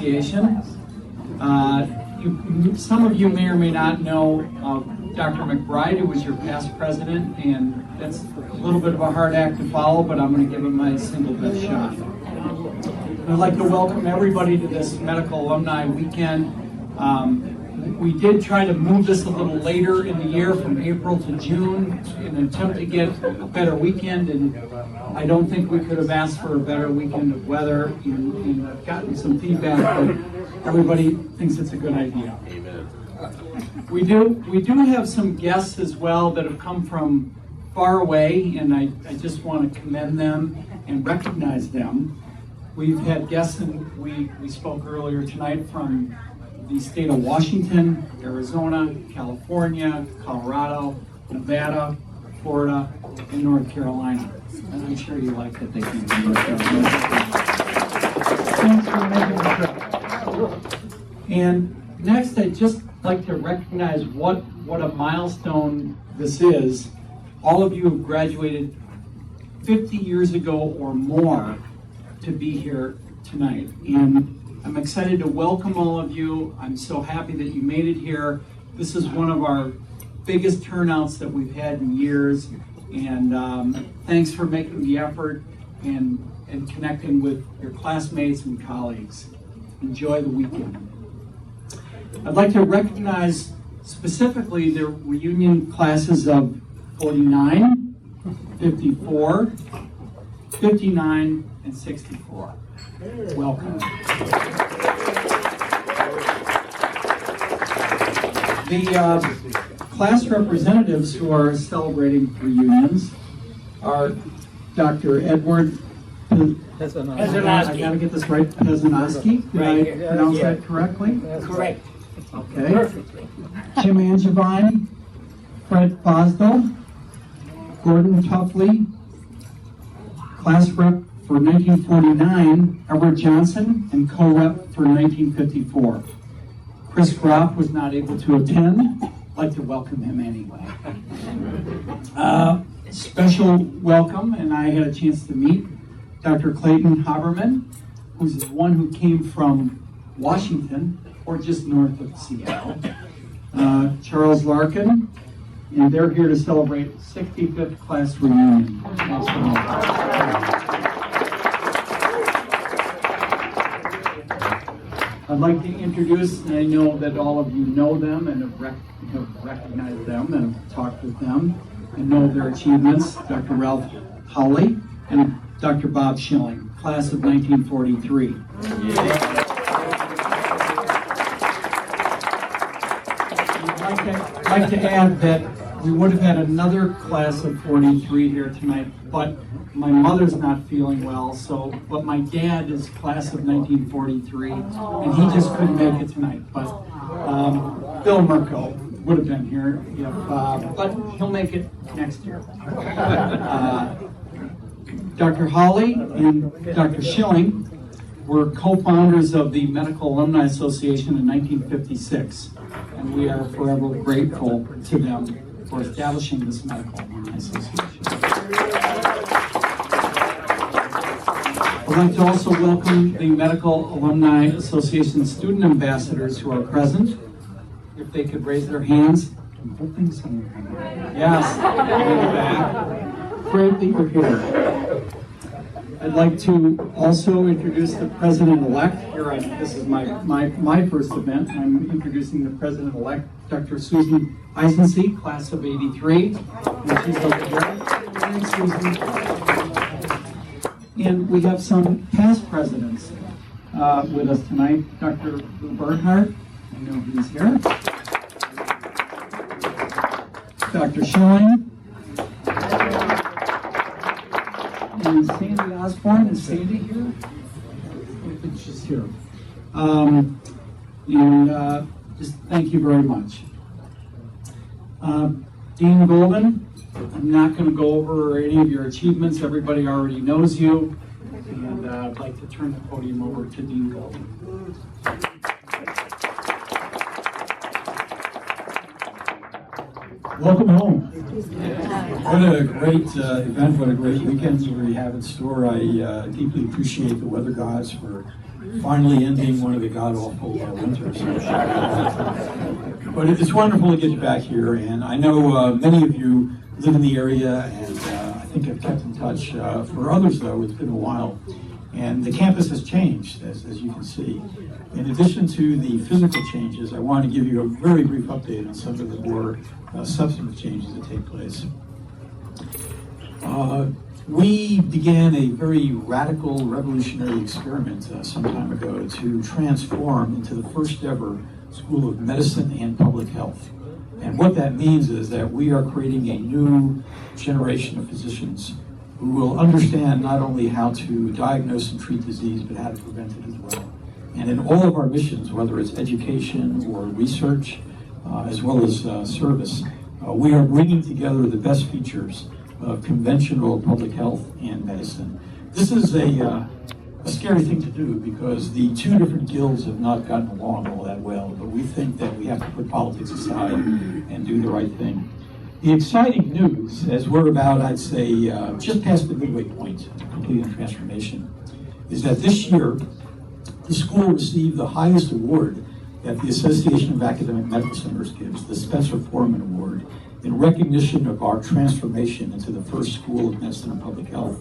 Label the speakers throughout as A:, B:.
A: Association. Some of you may or may not know Dr. McBride, who was your past president, and that's a little bit of a hard act to follow, but I'm going to give him my single best shot. I'd like to welcome everybody to this Medical Alumni Weekend. We did try to move this a little later in the year from April to June in an attempt to get a better weekend, and I don't think we could have asked for a better weekend of weather, and I've gotten some feedback that everybody thinks it's a good idea.
B: Amen.
A: We do have some guests as well that have come from far away, and I just want to commend them and recognize them. We've had guests, and we spoke earlier tonight from the state of Washington, Arizona, California, Colorado, Nevada, Florida, and North Carolina. And I'm sure you like that they came from North Carolina. Thanks for making the trip. And next, I'd just like to recognize what a milestone this is. All of you have graduated 50 years ago or more to be here tonight. And I'm excited to welcome all of you. I'm so happy that you made it here. This is one of our biggest turnouts that we've had in years. And thanks for making the effort and connecting with your classmates and colleagues. Enjoy the weekend. I'd like to recognize specifically the reunion classes of 49, 54, 59, and 64. Welcome. The class representatives who are celebrating reunions are Dr. Edward Pezzanoski. I gotta get this right, Pezzanoski. Did I pronounce that correctly?
C: Correct.
A: Okay.
C: Perfectly.
A: Jim Angevine, Fred Fosdell, Gordon Tuffley, class rep for 1949, Edward Johnson, and co-rep for 1954. Chris Groff was not able to attend. I'd like to welcome him anyway. Special welcome, and I had a chance to meet Dr. Clayton Haberman, who's the one who came from Washington, or just north of Seattle. Charles Larkin, and they're here to celebrate 65th class reunion. I'd like to introduce, and I know that all of you know them and have recognized them and have talked with them and know their achievements, Dr. Ralph Howley and Dr. Bob Schilling, class of 1943. I'd like to add that we would have had another class of 43 here tonight, but my mother's not feeling well, but my dad is class of 1943, and he just couldn't make it tonight. But Bill Merkow would have been here, but he'll make it next year. Dr. Hawley and Dr. Schilling were co-founders of the Medical Alumni Association in 1956, and we are forever grateful to them for establishing this Medical Alumni Association. I'd like to also welcome the Medical Alumni Association student ambassadors who are present. If they could raise their hands. I'm hoping some of them. Yes, in the back. Great that you're here. I'd like to also introduce the president-elect. This is my first event. I'm introducing the president-elect, Dr. Susan Eisensee, class of 83. And she's over here. Thanks, Susan. And we have some past presidents with us tonight. Dr. Lou Bernhardt, I know he's here. Dr. Schilling. And Sandy Osborne. Is Sandy here? I think she's here. Just thank you very much. Dean Golden, I'm not going to go over any of your achievements. Everybody already knows you. And I'd like to turn the podium over to Dean Golden.
D: Welcome home.
B: What a great event, what a great weekend we have in store. I deeply appreciate the weather gods for finally ending one of the god-awful winters. But it's wonderful to get you back here, and I know many of you live in the area, and I think have kept in touch. For others, though, it's been a while, and the campus has changed, as you can see. In addition to the physical changes, I want to give you a very brief update on some of the more substantive changes that take place. We began a very radical, revolutionary experiment some time ago to transform into the first ever School of Medicine and Public Health. And what that means is that we are creating a new generation of physicians who will understand not only how to diagnose and treat disease, but how to prevent it as well. And in all of our missions, whether it's education or research, as well as service, we are bringing together the best features of conventional public health and medicine. This is a scary thing to do because the two different guilds have not gotten along all that well, but we think that we have to put politics aside and do the right thing. The exciting news, as we're about, I'd say, just past the midway point of completing transformation, is that this year, the school received the highest award that the Association of Academic Medical Centers gives, the Spencer Foreman Award, in recognition of our transformation into the first School of Medicine and Public Health,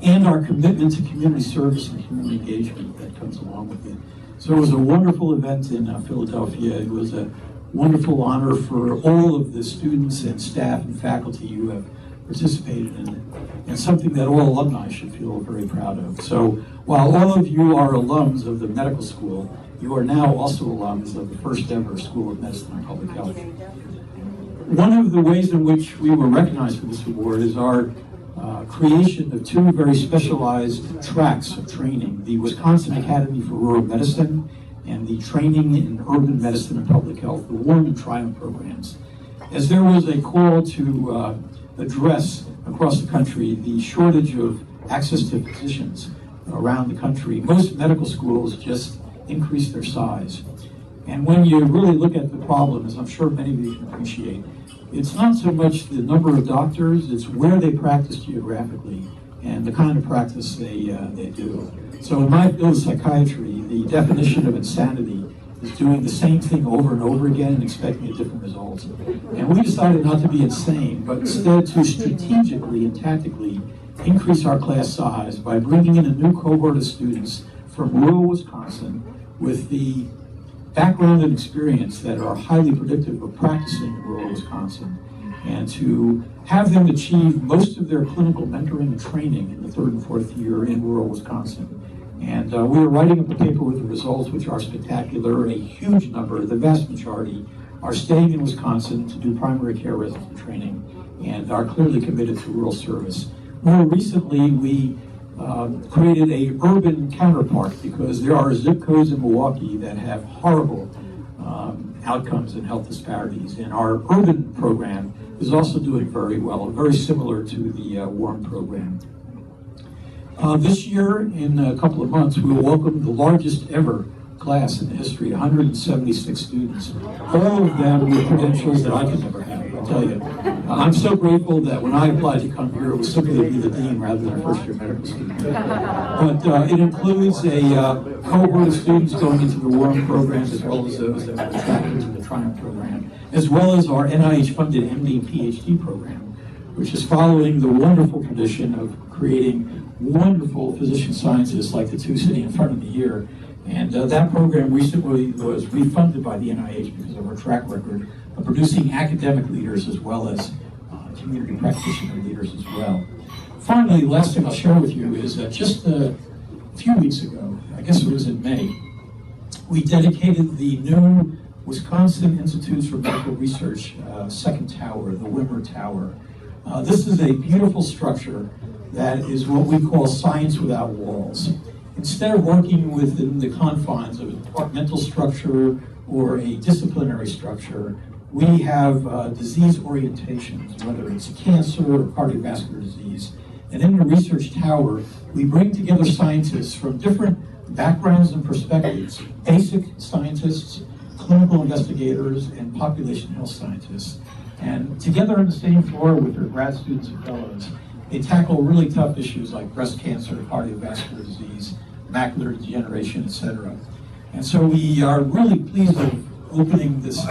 B: and our commitment to community service and community engagement that comes along with it. So it was a wonderful event in Philadelphia. It was a wonderful honor for all of the students and staff and faculty who have participated in it, and something that all alumni should feel very proud of. So while all of you are alums of the medical school, you are now also alums of the first ever School of Medicine and Public Health. One of the ways in which we were recognized for this award is our creation of two very specialized tracks of training, the Wisconsin Academy for Rural Medicine and the Training in Urban Medicine and Public Health, the Warm and Triumph programs. As there was a call to address across the country the shortage of access to physicians around the country, most medical schools just increased their size. And when you really look at the problem, as I'm sure many of you can appreciate, it's not so much the number of doctors, it's where they practice geographically and the kind of practice they do. So in my field of psychiatry, the definition of insanity is doing the same thing over and over again and expecting a different result. And we decided not to be insane, but instead to strategically and tactically increase our class size by bringing in a new cohort of students from rural Wisconsin with the background and experience that are highly predictive of practicing in rural Wisconsin, and to have them achieve most of their clinical mentoring and training in the third and fourth year in rural Wisconsin. And we are writing up a paper with the results, which are spectacular. A huge number, the vast majority, are staying in Wisconsin to do primary care resident training and are clearly committed to rural service. More recently, we created a urban counterpart because there are zip codes in Milwaukee that have horrible outcomes and health disparities. And our urban program is also doing very well, very similar to the WARM program. This year, in a couple of months, we will welcome the largest ever class in the history, 176 students. All of them with credentials that I could never have, I'll tell you. I'm so grateful that when I applied to come here, it was simply to be the dean rather than a first-year medical student. But it includes a cohort of students going into the WARM program, as well as those that were attracted to the Triumph program, as well as our NIH-funded MD and PhD program, which is following the wonderful tradition of creating wonderful physician scientists like the two sitting in front of me here. And that program recently was refunded by the NIH because of our track record of producing academic leaders as well as community practitioner leaders as well. Finally, the last thing I'll share with you is that just a few weeks ago, I guess it was in May, we dedicated the new Wisconsin Institutes for Medical Research second tower, the Wimmer Tower. This is a beautiful structure that is what we call science without walls. Instead of working within the confines of a departmental structure or a disciplinary structure, we have disease orientations, whether it's cancer or cardiovascular disease. And in the research tower, we bring together scientists from different backgrounds and perspectives, basic scientists, clinical investigators, and population health scientists. And together on the same floor with their grad students and fellows, they tackle really tough issues like breast cancer, cardiovascular disease, macular degeneration, etc. And so we are really pleased with opening this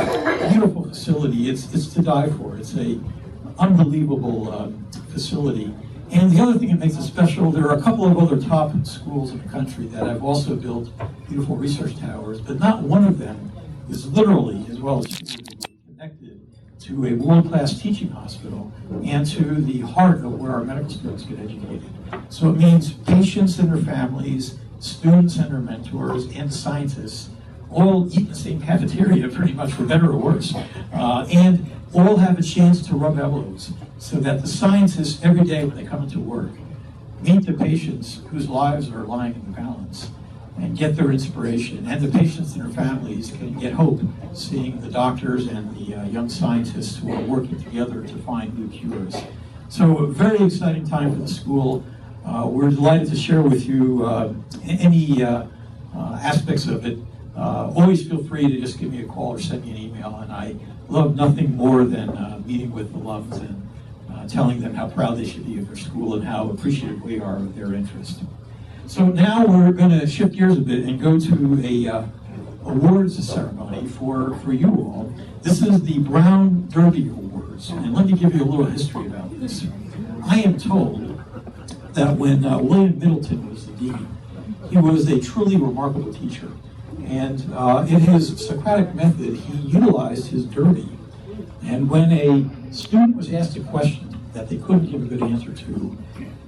B: beautiful facility. It's to die for. It's an unbelievable facility. And the other thing that makes it special, there are a couple of other top schools in the country that have also built beautiful research towers, but not one of them is literally, as well as connected to a world-class teaching hospital and to the heart of where our medical students get educated. So it means patients and their families, students and their mentors, and scientists all eat in the same cafeteria, pretty much, for better or worse, and all have a chance to rub elbows so that the scientists, every day when they come into work, meet the patients whose lives are lying in the balance and get their inspiration, and the patients and their families can get hope seeing the doctors and the young scientists who are working together to find new cures. So a very exciting time for the school. We're delighted to share with you any aspects of it. Always feel free to just give me a call or send me an email, and I love nothing more than meeting with alums and telling them how proud they should be of their school and how appreciative we are of their interest. So now we're going to shift gears a bit and go to a awards ceremony for you all. This is the Brown Derby Awards, and let me give you a little history about this. I am told that when William Middleton was the dean, he was a truly remarkable teacher. And in his Socratic method, he utilized his derby. And when a student was asked a question that they couldn't give a good answer to,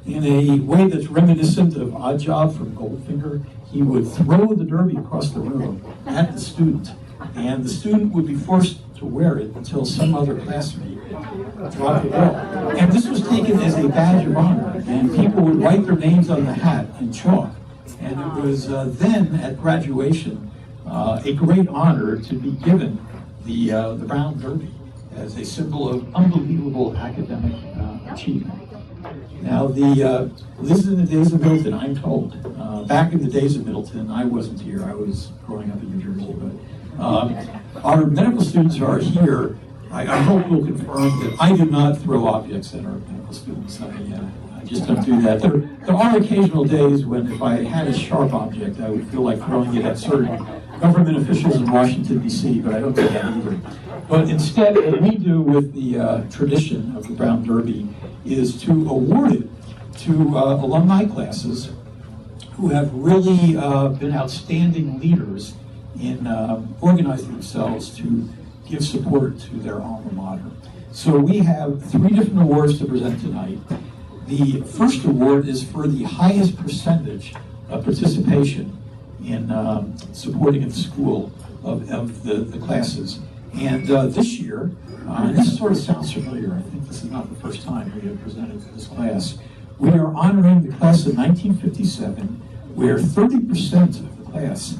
B: in a way that's reminiscent of Oddjob from Goldfinger, he would throw the derby across the room at the student. And the student would be forced to wear it until some other classmate dropped it off. And this was taken as a badge of honor. And people would write their names on the hat in chalk. And it was then, at graduation, a great honor to be given the Brown Derby as a symbol of unbelievable academic achievement. Now, this is in the days of Middleton, I'm told. Back in the days of Middleton, I wasn't here. I was growing up in New Jersey. But our medical students are here. I hope you'll confirm that I do not throw objects at our medical students. I just don't do that. There are occasional days when if I had a sharp object, I would feel like throwing it at certain government officials in Washington, D.C., but I don't do that either. But instead, what we do with the tradition of the Brown Derby is to award it to alumni classes who have really been outstanding leaders in organizing themselves to give support to their alma mater. So we have 3 different awards to present tonight. The first award is for the highest percentage of participation in supporting the school of the classes. And this year, and this sort of sounds familiar, I think this is not the first time we have presented to this class, we are honoring the class of 1957, where 30% of the class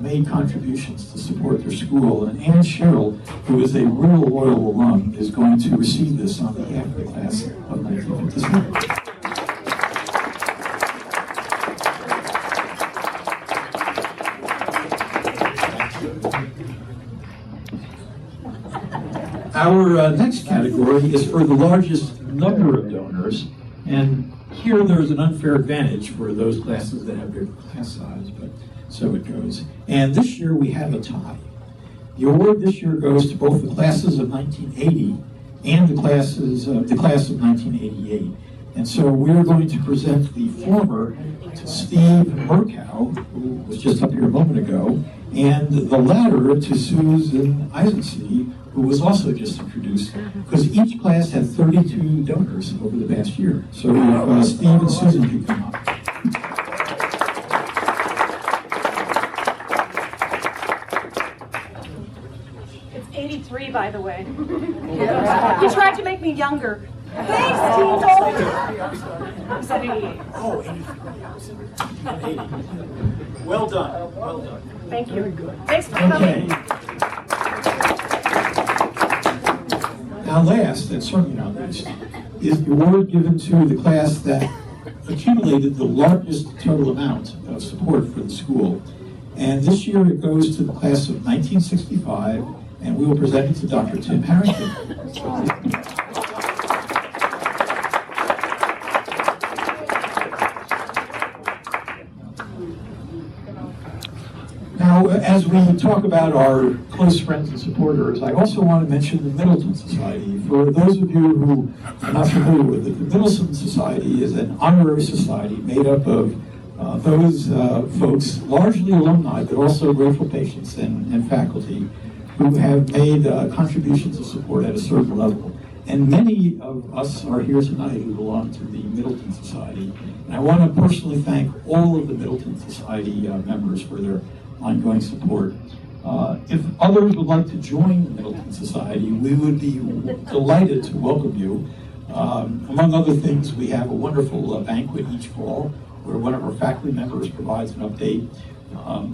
B: made contributions to support their school. And Ann Sherrill, who is a real loyal alum, is going to receive this on behalf of the class of 1957. Our next category is for the largest number of donors, and here there's an unfair advantage for those classes that have bigger class size, but so it goes. And this year we have a tie. The award this year goes to both the classes of 1980 and the class of 1988. And so we're going to present the former to Steve Merkow, who was just up here a moment ago, and the latter to Susan Eisensee, who was also just introduced, because each class had 32 donors over the past year. So if Steve and Susan could come up.
C: It's 83, by the way. You tried to make me younger. Thanks, Steve. You said 88.
B: Oh, 83. 80. Well done. Well done.
C: Thank you. Thanks for coming.
B: Now last, and certainly not least, is the award given to the class that accumulated the largest total amount of support for the school. And this year it goes to the class of 1965 and we will present it to Dr. Tim Harrington. Now, as we talk about our close friends and supporters, I also want to mention the Middleton Society. For those of you who are not familiar with it, the Middleton Society is an honorary society made up of those folks, largely alumni, but also grateful patients and faculty, who have made contributions of support at a certain level. And many of us are here tonight who belong to the Middleton Society. And I want to personally thank all of the Middleton Society members for their ongoing support. If others would like to join the Middleton Society, we would be delighted to welcome you. Among other things, we have a wonderful banquet each fall where one of our faculty members provides an update.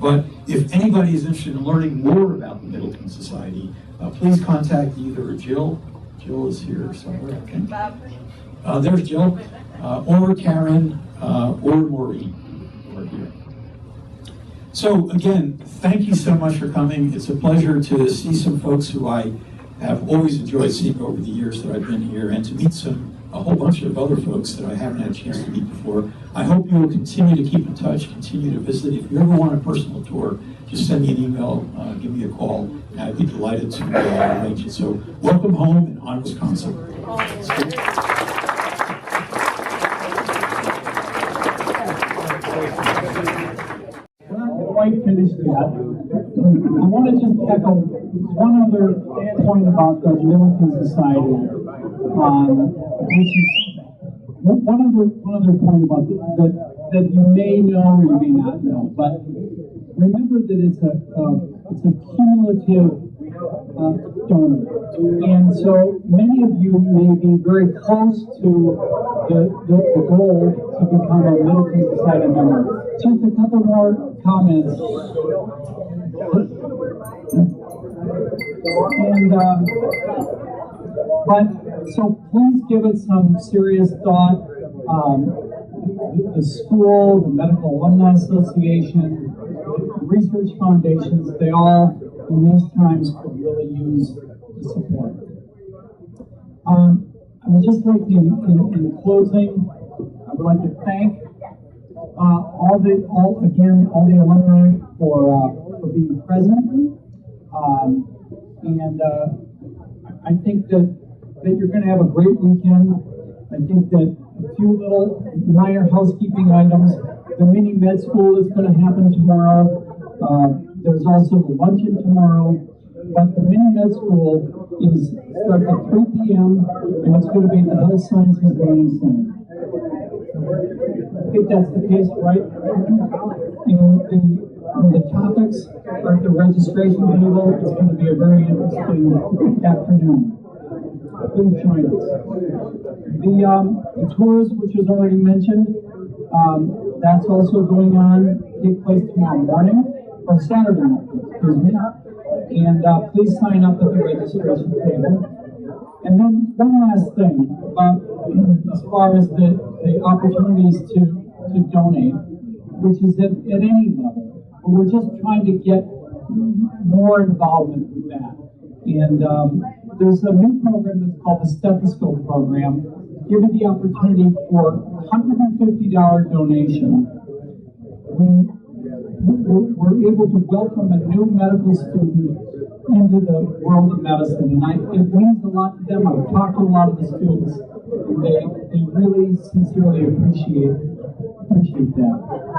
B: But if anybody is interested in learning more about the Middleton Society, please contact either Jill. Jill is here somewhere, okay? There's Jill, or Karen, or Maureen, who are here. So again, thank you so much for coming. It's a pleasure to see some folks who I have always enjoyed seeing over the years that I've been here, and to meet a whole bunch of other folks that I haven't had a chance to meet before. I hope you will continue to keep in touch, continue to visit. If you ever want a personal tour, just send me an email, give me a call, and I'd be delighted to arrange it. So welcome home and on Wisconsin.
A: Quite finished yet. I want to just echo one other point about the Middleton Society, which is one other point about that you may know or you may not know. But remember that it's a cumulative donor, and so many of you may be very close to the goal to become a Middleton Society member. Just a couple more comments. And but so please give it some serious thought. The school, the Medical Alumni Association, the research foundations, they all in these times could really use the support. I would just like to, in closing, I would like to thank all the alumni for being present, and I think that you're going to have a great weekend. I think that a few little minor housekeeping items. The mini med school is going to happen tomorrow. There's also the luncheon tomorrow, but the mini med school starts at 3 p.m. and it's going to be at the Health Sciences Learning Center. I think that's the case, right? And the topics are at the registration table. It's going to be a very interesting afternoon. Please join us. The tours, which was already mentioned, that's also going on, take place tomorrow morning, or Saturday morning, excuse me. And please sign up at the registration table. And then one last thing, as far as the opportunities to donate, which is at any level. We're just trying to get more involvement with that. And there's a new program that's called the Stethoscope Program, giving the opportunity for $150 donation. We're able to welcome a new medical student into the world of medicine, and it means a lot to them. I've talked to a lot of the students, and they really sincerely appreciate that.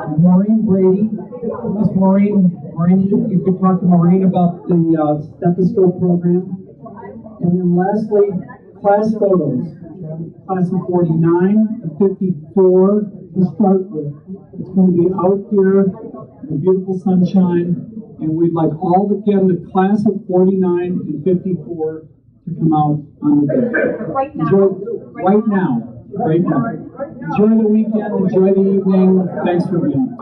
A: And Maureen Brady, Miss Maureen, you could talk to Maureen about the Stethoscope Program. And then lastly, class photos. Class of 49 and 54 to start with. It's going to be out here in the beautiful sunshine, and we'd like the class of 49 and 54 to come out on the day.
C: Right now.
A: Right now. Enjoy the weekend, enjoy the evening. Thanks for being here.